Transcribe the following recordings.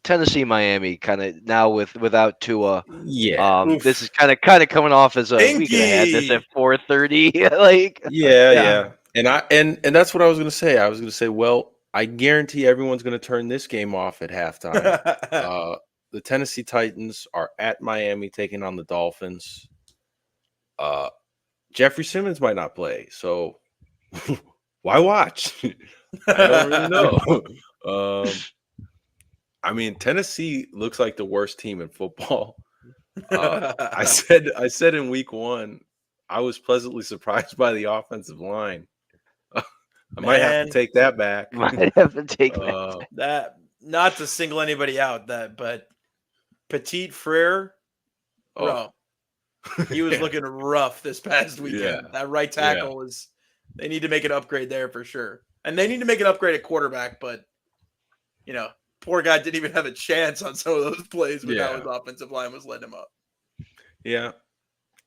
Tennessee, Miami, kind of now without Tua. Yeah. This is Oof. kind of coming off as a we could have had this at Stinky. 4:30. Like, Yeah, Yeah. yeah. And that's what I was gonna say. I was gonna say, well, I guarantee everyone's gonna turn this game off at halftime. Uh the Tennessee Titans are at Miami taking on the Dolphins. Uh Jeffrey Simmons might not play, so why watch? I don't really know. um I mean, Tennessee looks like the worst team in football. I said in week one, I was pleasantly surprised by the offensive line. I might have to Man, take that back. might have to take that. Uh, that not to single anybody out, that but Petit Frere, oh, bro, he was yeah, looking rough this past yeah, weekend. That right yeah, tackle is they need to make an upgrade there for sure. And they need to make an upgrade at quarterback, but you know, poor guy didn't even have a chance on some of those plays with how yeah, his offensive line was letting him up. yeah.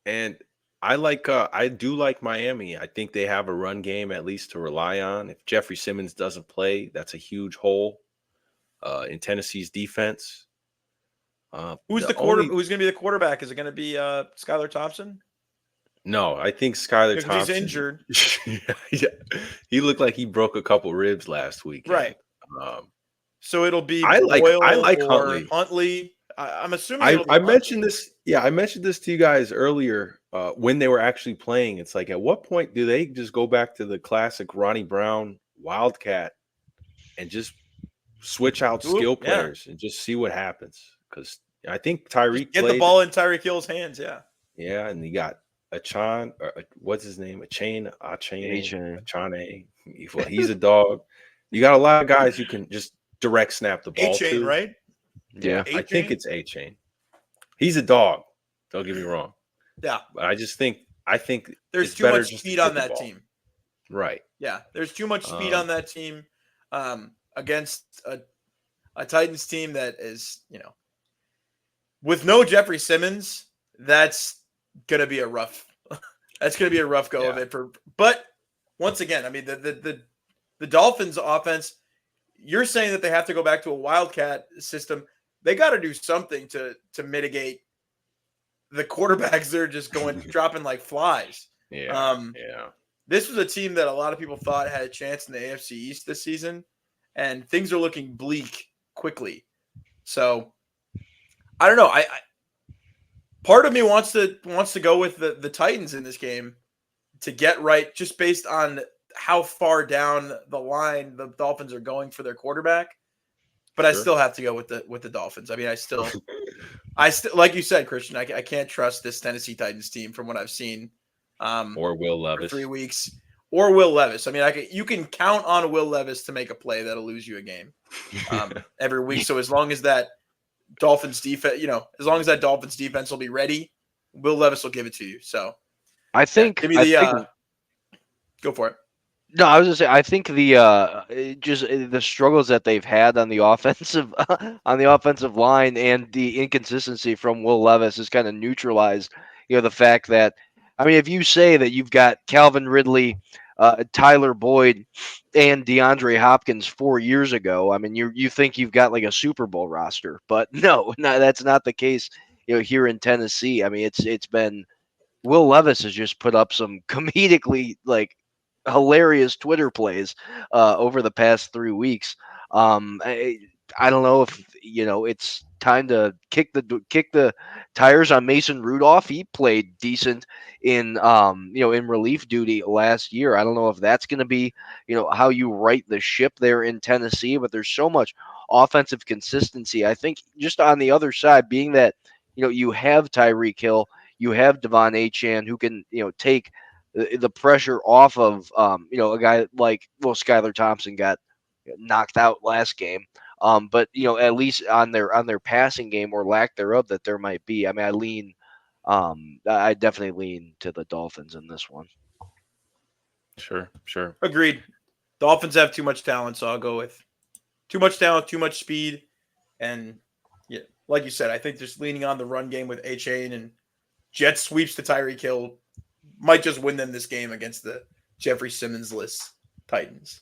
And I do like Miami. I think they have a run game at least to rely on. If Jeffrey Simmons doesn't play, that's a huge hole in Tennessee's defense. The only Who's going to be the quarterback? Is it going to be Skylar Thompson? No, I think Skylar Because he's Thompson. injured, Yeah, he looked like he broke a couple ribs last weekend. right? Um, So it'll be I Boyle like or Huntley. Huntley. I'm assuming it'll be I Huntley. mentioned this. Yeah, I mentioned this to you guys earlier when they were actually playing. It's like, at what point do they just go back to the classic Ronnie Brown Wildcat and just switch out skill Yeah, players and just see what happens? Because I think just Tyreek get the played. ball in Tyreek Hill's hands. Yeah, Yeah, and you got Achan, or what's his name? H-A. Achane. Well, he's a dog. You got a lot of guys you can just direct snap the A ball chain, to. right? Yeah, Yeah. A I think chain. it's A-Chain. He's a dog. Don't get me wrong, Yeah, but I think there's it's too better much just to speed get on the that ball. team. Right. Yeah, there's too much speed Um, on that team against a Titans team that is, with no Jeffrey Simmons. That's gonna be a rough. That's gonna be a rough go of yeah. it for. But once again, I mean the Dolphins offense. You're saying that they have to go back to a wildcat system. They got to do something to mitigate the quarterbacks. They're just going dropping like flies. Yeah. Um, Yeah. this was a team that a lot of people thought had a chance in the AFC East this season, and things are looking bleak quickly. So I don't know. I part of me wants to go with the Titans in this game to get right, just based on how far down the line the Dolphins are going for their quarterback. But I Sure. still have to go with the Dolphins. I mean, I still like you said, Christian. I can't trust this Tennessee Titans team from what I've seen Or Will for 3 Levis. weeks. Or Will Levis. I mean, you can count on Will Levis to make a play that'll lose you a game every week. So as long as that Dolphins defense, as long as that Dolphins defense will be ready, Will Levis will give it to you. So I yeah, think give me I the think go for it. No, I was gonna say I think the struggles that they've had on the offensive on the offensive line and the inconsistency from Will Levis is kind of neutralized. The fact that I mean, if you say that you've got Calvin Ridley, Tyler Boyd, and DeAndre Hopkins 4 years ago, I mean, you think you've got like a Super Bowl roster, but no, that's not the case. Here in Tennessee, I mean, it's been Will Levis has just put up some comedically like hilarious Twitter plays over the past 3 weeks. I don't know if it's time to kick the tires on Mason Rudolph. He played decent in relief duty last year. I don't know if that's going to be how you right the ship there in Tennessee, but there's so much offensive consistency. I think just on the other side, being that you have Tyreek Hill, you have Devon Achan who can take the pressure off of a guy like Skylar Thompson got knocked out last game. But at least on their passing game or lack thereof that there might be. I mean, I definitely lean to the Dolphins in this one. Sure. Sure. Agreed. Dolphins have too much talent, so I'll go with too much talent, too much speed, and yeah, like you said, I think just leaning on the run game with A-Chain and jet sweeps to Tyreek Hill might just win them this game against the Jeffrey Simmons list Titans.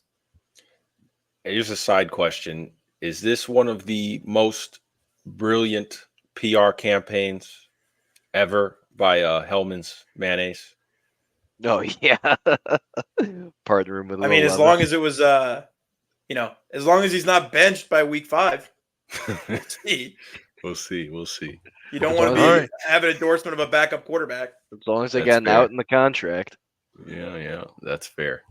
Here's a side question. Is this one of the most brilliant PR campaigns ever by Hellman's Mayonnaise? Oh yeah, partnering with I Will mean, as Levis. long as it was, as long as he's not benched by week 5, we'll see. We'll see. We'll see. You don't As want long to as be they- right. have an endorsement of a backup quarterback. As long as they That's got an fair. out in the contract. Yeah, that's fair.